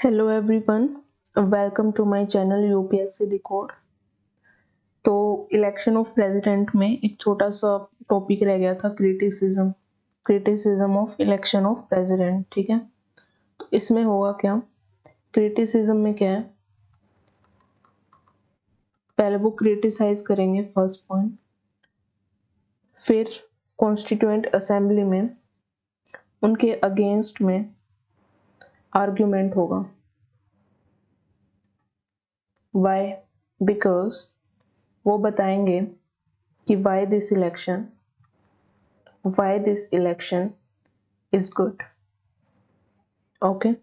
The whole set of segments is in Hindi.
Hello everyone, welcome to my channel UPSC decode. तो इलेक्शन ऑफ प्रेसिडेंट में एक छोटा सा टॉपिक रह गया था, criticism of election of president. ठीक है, तो इसमें होगा क्या, क्रिटिसिज्म में क्या है, पहले वो क्रिटिसाइज करेंगे फर्स्ट पॉइंट, फिर कॉन्स्टिट्यूएंट असेंबली में उनके अगेंस्ट में आर्ग्यूमेंट होगा। वाई? बिकॉज वो बताएंगे कि why this election is good, okay,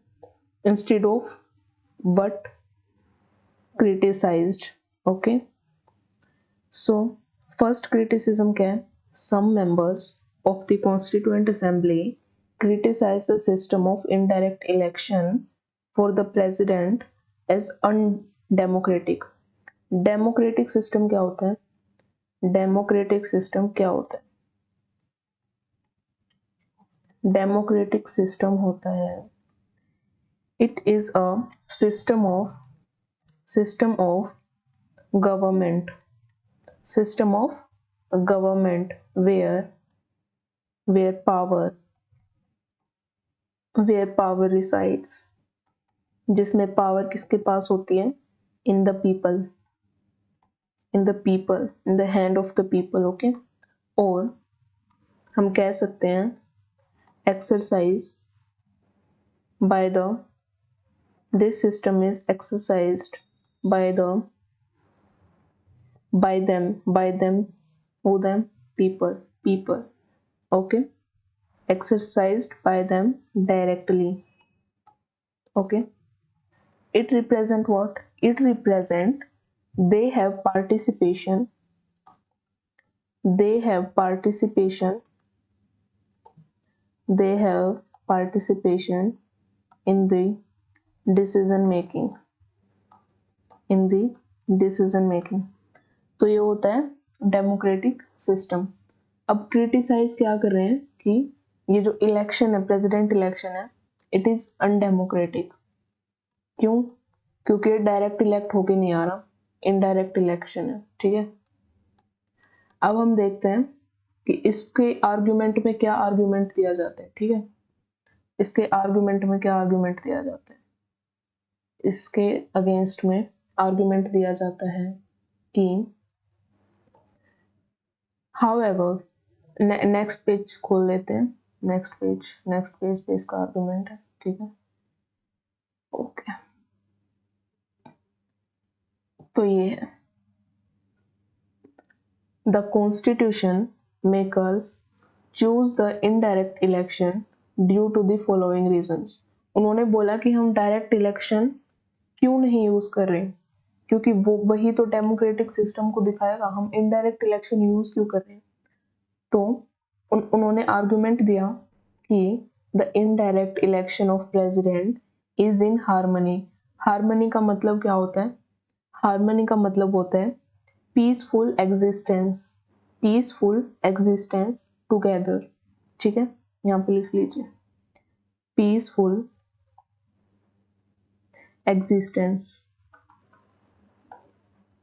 instead of but criticized, okay. So first criticism क्या है, some members of the constituent assembly criticize the system of indirect election for the president as undemocratic। Democratic system क्या होता है, डेमोक्रेटिक सिस्टम क्या होता है, डेमोक्रेटिक सिस्टम होता है, it is a system of government, system of government where power resides, जिसमें पावर किसके पास होती है, in the people, in the hand of the people, okay. और हम कह सकते हैं exercise by the, this system is exercised by them, who them, people, okay, exercised by them directly, okay. It represent what, it represent they have participation in the decision making, तो ये होता है डेमोक्रेटिक सिस्टम। अब क्रिटिसाइज क्या कर रहे हैं कि ये जो इलेक्शन है, प्रेसिडेंट इलेक्शन है, इट इज अनडेमोक्रेटिक। क्यों? क्योंकि डायरेक्ट इलेक्ट होके नहीं आ रहा, इनडायरेक्ट इलेक्शन है। ठीक है, अब हम देखते हैं कि इसके आर्ग्यूमेंट में क्या आर्ग्यूमेंट दिया जाता है। ठीक है, इसके आर्ग्यूमेंट में क्या आर्ग्यूमेंट दिया जाता है, इसके अगेंस्ट में आर्ग्यूमेंट दिया जाता है कि however, नेक्स्ट पेज खोल लेते हैं, नेक्स्ट पेज पे इसका आर्गुमेंट है। ठीक है, ओके, तो ये है, the constitution makers choose the indirect election due to the following reasons. उन्होंने बोला कि हम डायरेक्ट इलेक्शन क्यों नहीं यूज कर रहे, क्योंकि वो वही तो डेमोक्रेटिक सिस्टम को दिखाएगा, हम इनडायरेक्ट इलेक्शन यूज क्यों कर रहे हैं। तो उन्होंने आर्गुमेंट दिया कि the indirect election of president is in harmony. Harmony का मतलब क्या होता है, हार्मनी का मतलब होता है पीसफुल एग्जिस्टेंस टुगेदर। ठीक है, यहाँ पे लिख लीजिए, पीसफुल एग्जिस्टेंस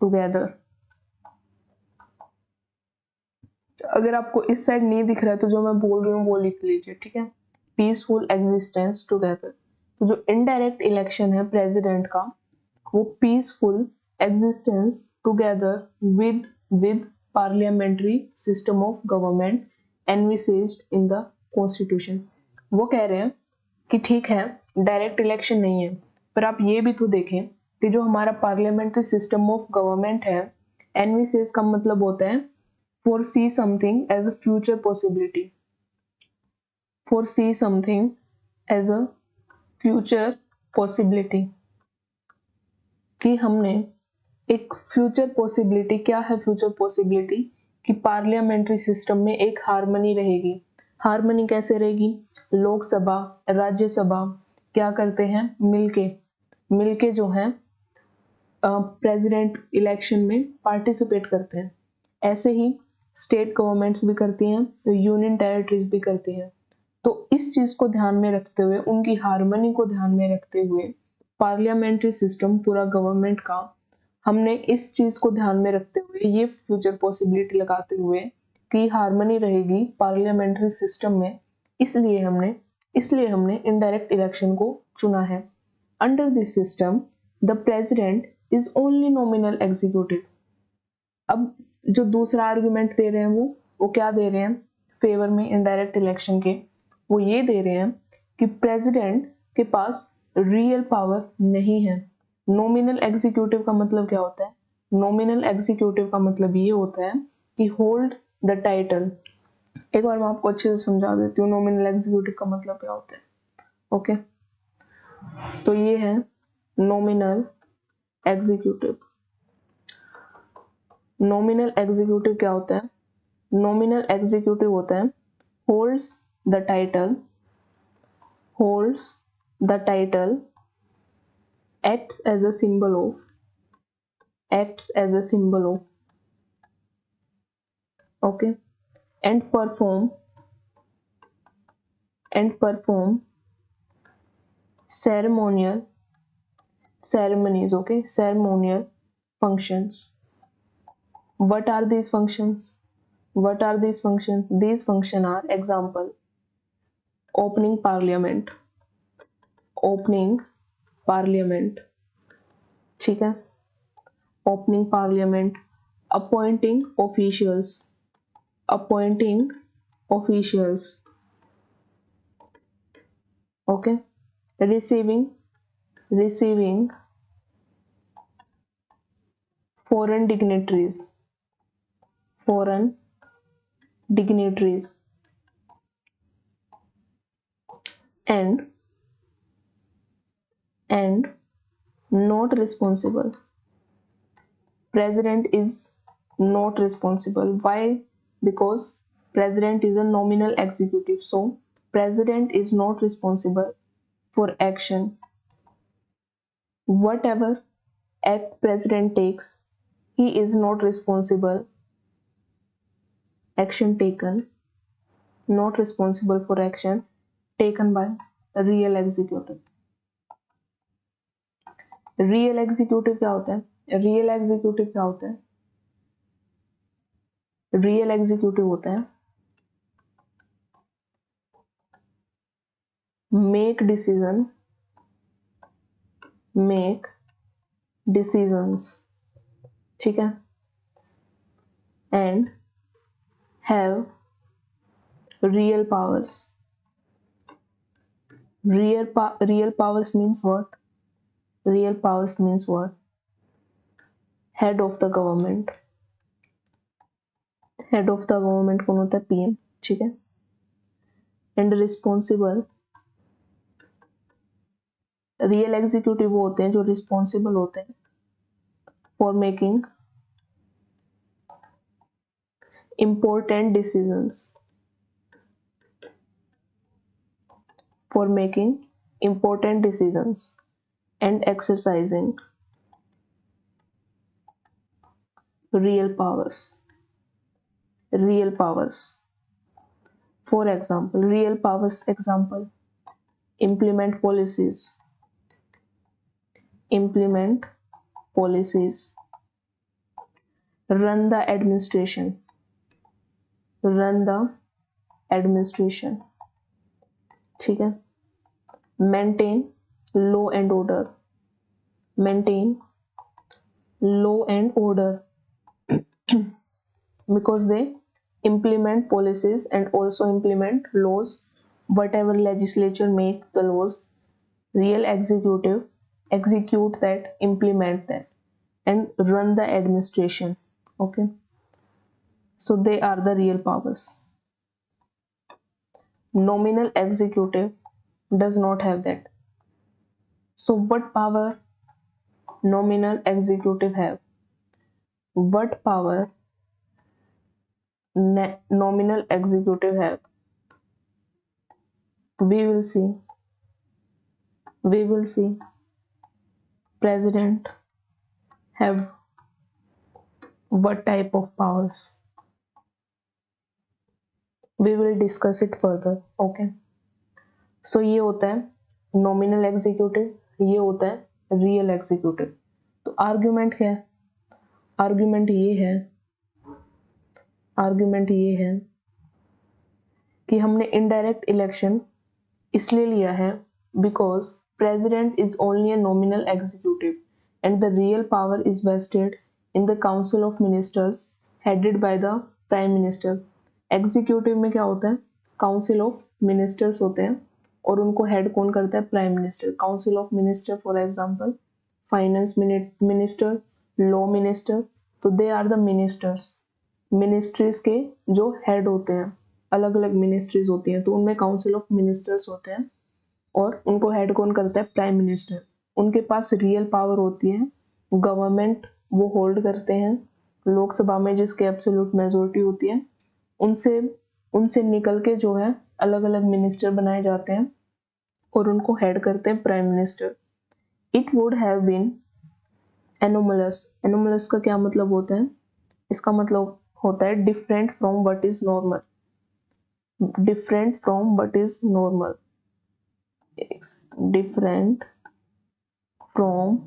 टुगेदर। अगर आपको इस साइड नहीं दिख रहा है तो जो मैं बोल रही हूँ वो लिख लीजिए। ठीक है, पीसफुल एग्जिस्टेंस टुगेदर। तो जो इनडायरेक्ट इलेक्शन है प्रेसिडेंट का, वो peaceful existence together with parliamentary system of government envisaged in the constitution. वो कह रहे हैं कि ठीक है डायरेक्ट इलेक्शन नहीं है, पर आप ये भी तो देखें कि जो हमारा पार्लियामेंट्री सिस्टम ऑफ गवर्नमेंट है, एनविसेज का मतलब होता है foresee something as a future possibility, foresee something as a future possibility, कि हमने एक फ्यूचर पॉसिबिलिटी, क्या है फ्यूचर पॉसिबिलिटी, कि पार्लियामेंट्री सिस्टम में एक हार्मनी रहेगी। हार्मनी कैसे रहेगी, लोकसभा राज्यसभा क्या करते हैं, मिलके जो है प्रेसिडेंट इलेक्शन में पार्टिसिपेट करते हैं। ऐसे ही स्टेट गवर्नमेंट्स भी करती हैं, यूनियन टेरिटरीज भी करती हैं। तो इस चीज को ध्यान में रखते हुए, उनकी हार्मनी को ध्यान में रखते हुए पार्लियामेंट्री सिस्टम पूरा गवर्नमेंट का, हमने इस चीज को ध्यान में रखते हुए, ये फ्यूचर पॉसिबिलिटी लगाते हुए कि हार्मनी रहेगी पार्लियामेंट्री सिस्टम में, इसलिए हमने इनडायरेक्ट इलेक्शन को चुना है। Under this system the president is only nominal executive. अब जो दूसरा आर्गुमेंट दे रहे हैं वो क्या दे रहे हैं फेवर में इनडायरेक्ट इलेक्शन के, वो ये दे रहे हैं कि प्रेसिडेंट के पास रियल पावर नहीं है। नॉमिनल एग्जीक्यूटिव का मतलब क्या होता है? नॉमिनल एग्जीक्यूटिव का मतलब ये होता है कि होल्ड द टाइटल। एक बार मैं आपको अच्छे से समझा देती हूँ नॉमिनल एग्जीक्यूटिव का मतलब क्या होता है। ओके, तो ये है नॉमिनल एग्जीक्यूटिव। नॉमिनल एग्जीक्यूटिव क्या होता है? नॉमिनल एग्जीक्यूटिव होता है holds the title, acts as a symbol of, okay, and perform ceremonial functions. What are these functions? These functions are example: opening parliament, ठीक है, opening parliament, appointing officials, okay, receiving foreign dignitaries, and not responsible. President is not responsible. Why? Because president is a nominal executive, so president is not responsible for action. Whatever act president takes, he is not responsible. Action taken, not responsible for action taken by a real executive. Real executive क्या होता है? रियल एग्जीक्यूटिव होता है मेक डिसीजंस, ठीक है, and have real powers. Real powers means what? Real powers means what? Head of the government. Head of the government कौन होता है? पीएम, ठीक है। एंड रिस्पॉन्सिबल, रियल एग्जीक्यूटिव वो होते हैं जो रिस्पॉन्सिबल होते हैं for making important decisions, and exercising real powers. For example, real powers example: implement policies, run the administration, ठीक है, maintain law and order, because they implement policies and also implement laws. Whatever legislature make the laws, real executive execute that, implement that, and run the administration. Okay, so they are the real powers. Nominal executive does not have that. So what power nominal executive have? What power nominal executive have? We will see. President have what type of powers? We will discuss it further. Okay, so ये होता है nominal executive, ये होता है रियल एग्जीक्यूटिव। तो आर्ग्यूमेंट क्या है? आर्ग्यूमेंट ये है कि हमने इनडायरेक्ट इलेक्शन इसलिए लिया है because president is only a nominal executive and the real power is vested in the council of ministers headed by the prime minister. Executive में क्या होता है? काउंसिल ऑफ मिनिस्टर्स होते हैं और उनको हेड कौन करता है? Prime minister. Council of minister for example finance minister, law minister, तो they are the ministers. Ministries के जो हेड होते हैं, अलग अलग मिनिस्ट्रीज होती हैं, तो उनमें काउंसिल ऑफ मिनिस्टर्स होते हैं और उनको हेड कौन करता है? Prime minister. उनके पास रियल पावर होती है, गवर्नमेंट वो होल्ड करते हैं लोकसभा में जिसके एब्सोल्यूट मेजोरिटी होती है। उनसे निकल के जो है अलग अलग मिनिस्टर बनाए जाते हैं और उनको हेड करते हैं prime minister. It would have been anomalous. Anomalous का क्या मतलब होता है? इसका मतलब होता है different from what is normal. Different from what is normal. Different from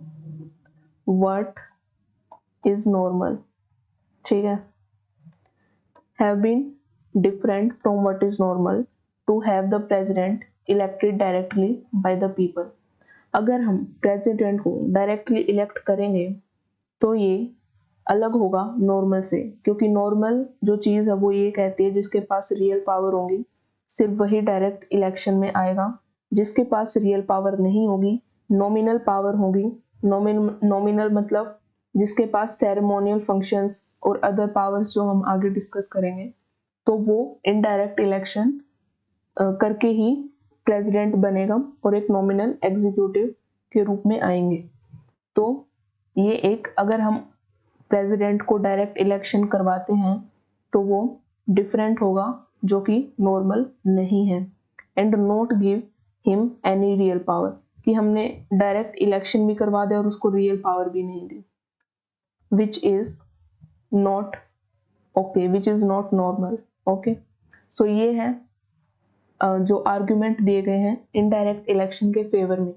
what is normal. ठीक है। Have been different from what is normal to have the president elected directly by the people। अगर हम प्रेसिडेंट को डायरेक्टली इलेक्ट करेंगे तो ये अलग होगा नॉर्मल से, क्योंकि नॉर्मल जो चीज़ है वो ये कहती है जिसके पास रियल पावर होगी सिर्फ वही डायरेक्ट इलेक्शन में आएगा, जिसके पास रियल पावर नहीं होगी, नॉमिनल पावर होगी। नॉमिनल मतलब जिसके पास सेरेमोनियल फंक्शंस और अदर पावर्स जो हम आगे डिस्कस करेंगे, तो वो इनडायरेक्ट इलेक्शन करके ही प्रेसिडेंट बनेगा और एक नॉमिनल एग्जीक्यूटिव के रूप में आएंगे। तो ये एक, अगर हम प्रेसिडेंट को डायरेक्ट इलेक्शन करवाते हैं तो वो डिफरेंट होगा, जो कि नॉर्मल नहीं है। And not give him any real power, कि हमने डायरेक्ट इलेक्शन भी करवा दिया और उसको रियल पावर भी नहीं दी, which is not okay, which is not normal. Okay, so ये है जो आर्ग्यूमेंट दिए गए हैं इनडायरेक्ट इलेक्शन के फेवर में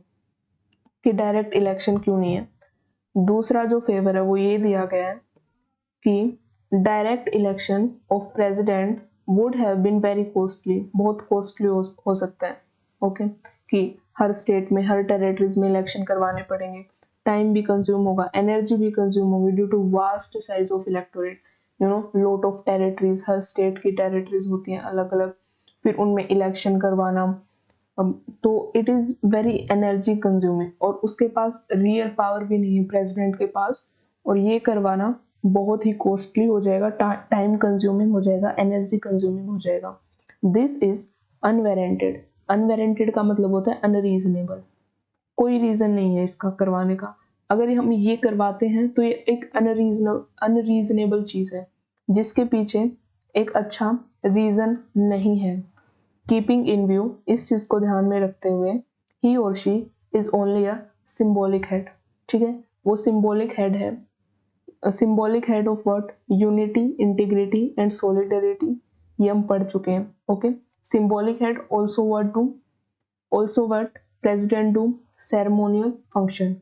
कि डायरेक्ट इलेक्शन क्यों नहीं है। दूसरा जो फेवर है वो ये दिया गया है कि direct election of president would have been very costly, बहुत कॉस्टली हो सकता है। ओके, कि हर स्टेट में, हर टेरिटरीज में इलेक्शन करवाने पड़ेंगे, टाइम भी कंज्यूम होगा, एनर्जी भी कंज्यूम होगी due to vast size of electorate, lot of territories, हर स्टेट की टेरिटरीज होती हैं अलग अलग, फिर उनमें इलेक्शन करवाना, तो it is very energy consuming और उसके पास रियल पावर भी नहीं है प्रेसिडेंट के पास, और ये करवाना बहुत ही कॉस्टली हो जाएगा, टाइम कंज्यूमिंग हो जाएगा, एनर्जी कंज्यूमिंग हो जाएगा। This is unwarranted. अनवारंटेड का मतलब होता है अनरीजनेबल, कोई रीजन नहीं है इसका करवाने का। अगर हम ये करवाते हैं तो ये एक अनरीजनेबल चीज है जिसके पीछे एक अच्छा रीजन नहीं है। कीपिंग इन व्यू, इस चीज को ध्यान में रखते हुए, ही और she is only a symbolic head. ठीक है, वो सिंबॉलिक हेड है। Symbolic head of what? Unity, integrity and solidarity, ये हम पढ़ चुके हैं। Okay, symbolic head also what president do? ceremonial function।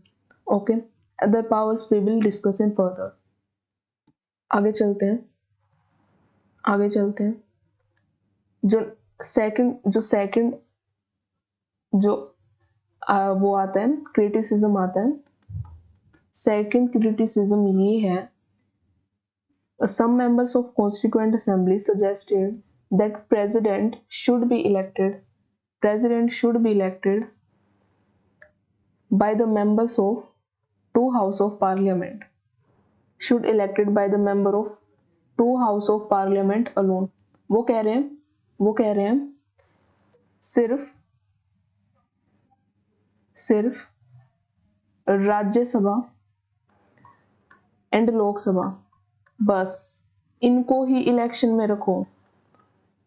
okay, other powers we will discuss in further। आगे चलते हैं। जो सेकंड वो आता है क्रिटिसिज्म आता है। सेकंड क्रिटिसिज्म ये है, some members of constituent assembly suggested that president should be elected by the members of two house of parliament, should elected by the member of two house of parliament alone। वो कह रहे हैं सिर्फ राज्यसभा एंड लोकसभा, बस इनको ही इलेक्शन में रखो।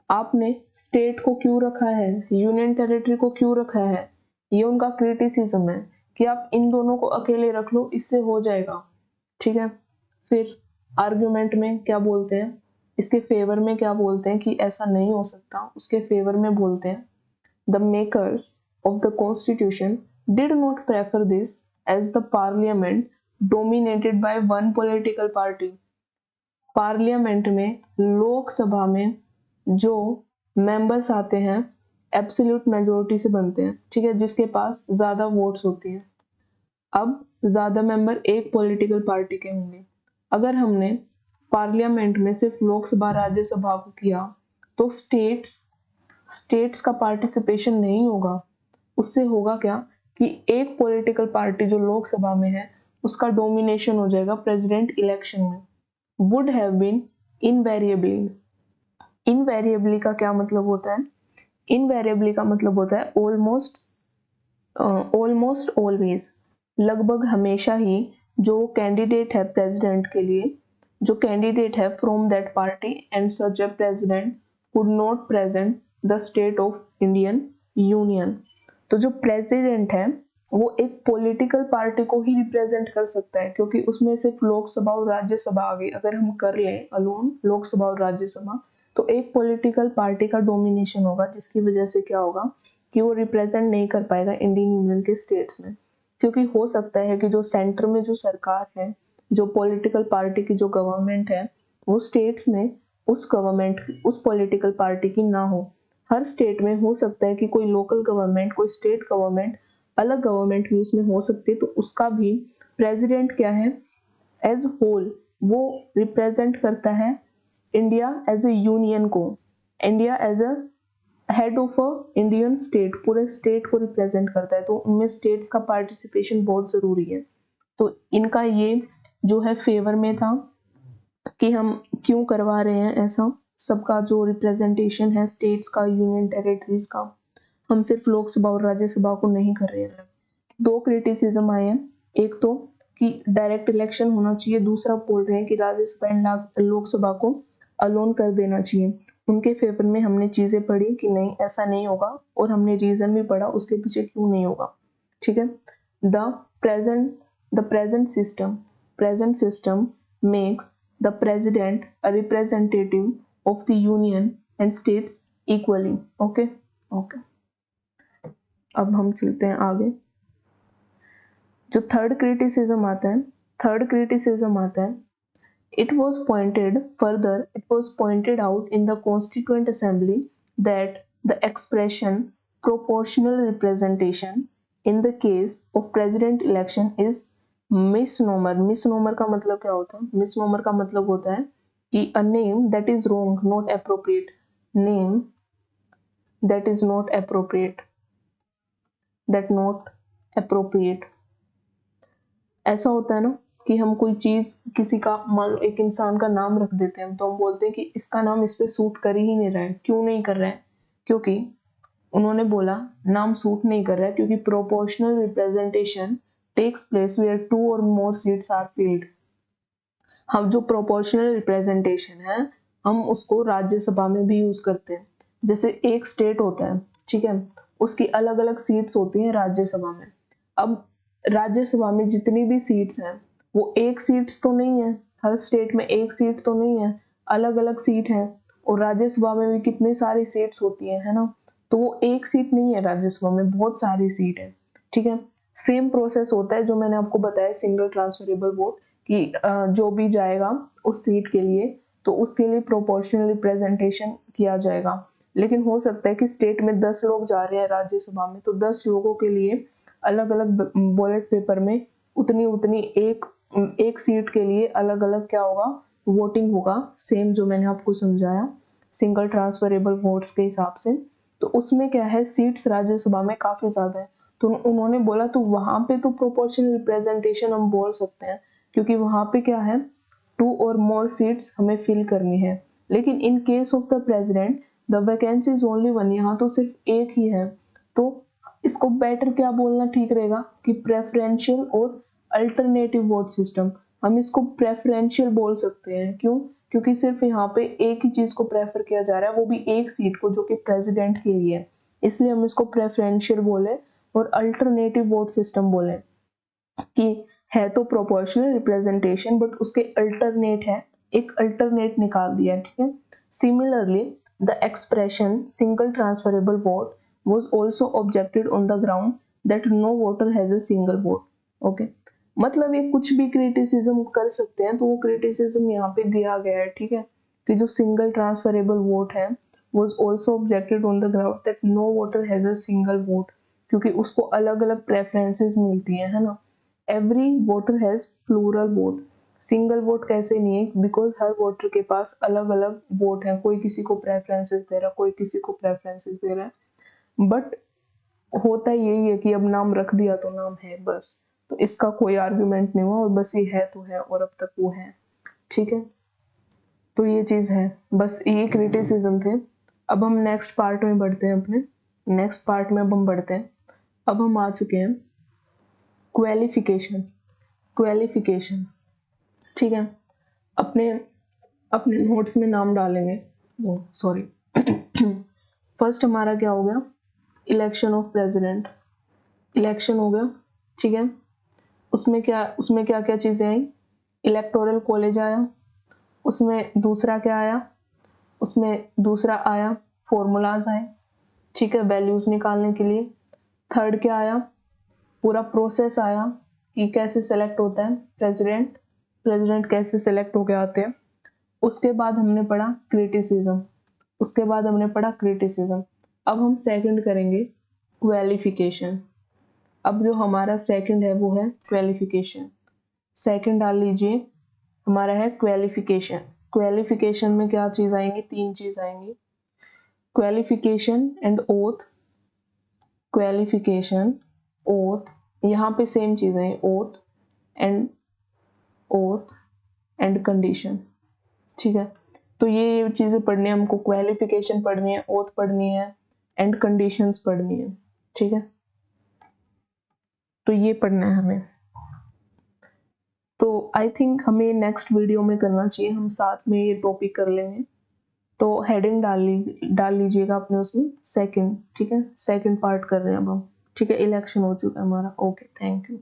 आपने स्टेट को क्यों रखा है, यूनियन टेरिटरी को क्यों रखा है? ये उनका क्रिटिसिज्म है कि आप इन दोनों को अकेले रख लो, इससे हो जाएगा। ठीक है, फिर आर्ग्यूमेंट में क्या बोलते हैं, इसके फेवर में क्या बोलते हैं कि ऐसा नहीं हो सकता, उसके फेवर में बोलते हैं the makers of the constitution did not prefer this as the parliament dominated by one political party. Parliament में, लोकसभा में जो मेंबर्स आते हैं एब्सोल्यूट मेजोरिटी से बनते हैं, ठीक है, जिसके पास ज्यादा वोट्स होती हैं। अब ज्यादा मेंबर एक पॉलिटिकल पार्टी के होंगे। अगर हमने पार्लियामेंट में सिर्फ लोकसभा राज्यसभा को किया तो स्टेट्स का पार्टिसिपेशन नहीं होगा। उससे होगा क्या कि एक पॉलिटिकल पार्टी जो लोकसभा में है उसका डोमिनेशन हो जाएगा प्रेसिडेंट इलेक्शन में। Would have been invariably. Invariably का क्या मतलब होता है? इनवेरिएबली का मतलब होता है ऑलमोस्ट ऑलवेज, लगभग हमेशा ही जो कैंडिडेट है प्रेसिडेंट के लिए, जो कैंडिडेट है from that party and such A president would not present the state of Indian union. तो जो प्रेसिडेंट है वो एक पॉलिटिकल पार्टी को ही रिप्रेजेंट कर सकता है, क्योंकि उसमें सिर्फ लोकसभा और राज्यसभा आ गई। अगर हम कर लें अलोन लोकसभा और राज्यसभा तो एक पॉलिटिकल पार्टी का डोमिनेशन होगा, जिसकी वजह से क्या होगा कि वो रिप्रेजेंट नहीं कर पाएगा इंडियन यूनियन के स्टेट्स में। क्योंकि हो सकता है कि जो सेंटर में जो सरकार है, जो पॉलिटिकल पार्टी की जो गवर्नमेंट है, वो स्टेट्स में उस पॉलिटिकल पार्टी की ना हो। हर स्टेट में हो सकता है कि कोई लोकल गवर्नमेंट, कोई स्टेट गवर्नमेंट, अलग गवर्नमेंट भी उसमें हो सकती है। तो उसका भी प्रेसिडेंट क्या है, एज होल वो रिप्रेजेंट करता है इंडिया एज ए यूनियन को, India as a head of a Indian state, पूरे स्टेट को रिप्रेजेंट करता है। तो उनमें स्टेट्स का पार्टिसिपेशन बहुत जरूरी है। तो इनका ये जो है फेवर में था कि हम क्यों करवा रहे हैं ऐसा, सबका जो रिप्रेजेंटेशन है स्टेट्स का, यूनियन टेरिटरीज का, हम सिर्फ लोकसभा और राज्यसभा को नहीं कर रहे हैं। दो क्रिटिसिज्म आए हैं, एक तो कि डायरेक्ट इलेक्शन होना चाहिए, दूसरा बोल रहे हैं कि राज्यसभा एंड लोकसभा को अलोन कर देना चाहिए। उनके फेवर में हमने चीजें पढ़ी कि नहीं ऐसा नहीं होगा, और हमने रीजन भी पढ़ा उसके पीछे क्यों नहीं होगा। ठीक है, the present system makes the president a representative of the union and states equally. Okay, अब हम चलते हैं आगे। जो थर्ड क्रिटिसिज्म आता है, it was pointed out in the Constituent Assembly that the expression proportional representation in the case of president election is misnomer। misnomer का मतलब क्या होता है? misnomer का मतलब होता है कि a name that is wrong, not appropriate, name that is not appropriate, ऐसा होता है ना कि हम कोई चीज किसी का, मान लो एक इंसान का नाम रख देते हैं, तो हम बोलते हैं कि इसका नाम इस पे सूट कर ही नहीं रहा है। क्यों नहीं कर रहा है? क्योंकि उन्होंने बोला नाम सूट नहीं कर रहा है क्योंकि proportional representation takes place where 2 और मोर सीट्स आर फिल्ड। हम जो प्रोपोर्शनल रिप्रेजेंटेशन है हम उसको राज्यसभा में भी यूज करते हैं। जैसे एक स्टेट होता है, ठीक है, उसकी अलग अलग सीट्स होती हैं राज्यसभा में। अब राज्यसभा में जितनी भी सीट्स हैं वो एक सीट्स तो नहीं है, हर स्टेट में एक सीट तो नहीं है, अलग अलग सीट है। और राज्यसभा में भी कितनी सारी सीट्स होती है ना, तो वो एक सीट नहीं है, राज्यसभा में बहुत सारी सीट है। ठीक है, सेम प्रोसेस होता है जो मैंने आपको बताया सिंगल ट्रांसफरेबल वोट कि जो भी जाएगा उस सीट के लिए तो उसके लिए प्रोपोर्शनल रिप्रेजेंटेशन किया जाएगा। लेकिन हो सकता है कि स्टेट में 10 लोग जा रहे हैं राज्यसभा में, तो 10 लोगों के लिए अलग अलग बैलेट पेपर में उतनी एक सीट के लिए अलग अलग क्या होगा, वोटिंग होगा, सेम जो मैंने आपको समझाया सिंगल ट्रांसफरेबल वोट्स के हिसाब से। तो उसमें क्या है, सीट्स राज्यसभा में काफी ज्यादा है, तो उन्होंने बोला तो वहां पे तो प्रोपोर्शनल रिप्रेजेंटेशन हम बोल सकते हैं क्योंकि वहां पे क्या है 2 और मोर सीट्स हमें फिल करनी है। लेकिन in case of the president the vacancy is only 1, यहाँ तो सिर्फ एक ही है। तो इसको बेटर क्या बोलना ठीक रहेगा कि प्रेफरेंशियल और अल्टरनेटिव वोट सिस्टम। हम इसको प्रेफरेंशियल बोल सकते हैं, क्यों? क्योंकि सिर्फ यहाँ पे एक ही चीज को प्रेफर किया जा रहा है, वो भी एक सीट को जो कि प्रेसिडेंट के लिए, इसलिए हम इसको प्रेफरेंशियल बोले। और अल्टरनेटिव वोट सिस्टम बोले कि है तो प्रोपोर्शनल रिप्रेजेंटेशन बट उसके अल्टरनेट है, एक अल्टरनेट निकाल दिया। ठीक है, similarly the expression single transferable vote was also objected on the ground that no voter has a single vote। Okay, मतलब ये कुछ भी क्रिटिसिज्म कर सकते हैं, तो वो क्रिटिसिज्म यहाँ पे दिया गया है, ठीक है, कि जो सिंगल ट्रांसफरेबल वोट है was also objected on the ground that no voter has a single vote, क्योंकि उसको अलग अलग प्रेफरेंसेस मिलती हैं, है ना। Every voter has plural vote, single vote कैसे नहीं है, बिकॉज हर वोटर के पास अलग अलग वोट है, कोई किसी को प्रेफरेंसेस दे रहा है, कोई किसी को प्रेफरेंसेस दे रहा है, बट होता यही है कि अब नाम रख दिया तो नाम है बस, तो इसका कोई आर्गुमेंट नहीं हुआ, और बस ये है तो है, और अब तक वो है, ठीक है। तो ये चीज है, बस ये क्रिटिसिज्म थे। अब हम नेक्स्ट पार्ट में बढ़ते हैं, अपने नेक्स्ट पार्ट में अब हम बढ़ते हैं। अब हम आ चुके हैं क्वालिफिकेशन, क्वालिफिकेशन, ठीक है। अपने अपने नोट्स में नाम डालेंगे, वो सॉरी फर्स्ट हमारा क्या हो गया, इलेक्शन ऑफ प्रेसिडेंट, इलेक्शन हो गया, ठीक है। उसमें क्या क्या चीजें आई, इलेक्टोरल कॉलेज आया, उसमें दूसरा क्या आया, उसमें दूसरा आया फॉर्मूलाज आए, ठीक है, वैल्यूज निकालने के लिए। थर्ड क्या आया, पूरा प्रोसेस आया कि कैसे सेलेक्ट होता है प्रेसिडेंट, प्रेसिडेंट कैसे सेलेक्ट होके आते हैं। उसके बाद हमने पढ़ा क्रिटिसिज्म, उसके बाद हमने पढ़ा क्रिटिसिज्म। अब हम सेकंड करेंगे क्वालिफिकेशन। अब जो हमारा सेकंड है वो है क्वालिफिकेशन, सेकंड डाल लीजिए, हमारा है क्वालिफिकेशन। क्वालिफिकेशन में क्या चीज आएंगी, तीन चीज आएंगी, qualification and oath, qualification oath, यहाँ पे सेम चीज है, ओथ एंड कंडीशन, ठीक है। तो ये चीजें पढ़नी है हमको, क्वालिफिकेशन पढ़नी है, ओथ पढ़नी है, एंड कंडीशंस पढ़नी है, ठीक है। तो ये पढ़ना है हमें। तो आई थिंक हमें नेक्स्ट वीडियो में करना चाहिए, हम साथ में ये टॉपिक कर लेंगे। तो हेडिंग डाल लीजिएगा अपने उसमें सेकंड, ठीक है, सेकंड पार्ट कर रहे हैं अब हम, ठीक है। इलेक्शन हो चुका है हमारा, ओके, थैंक यू।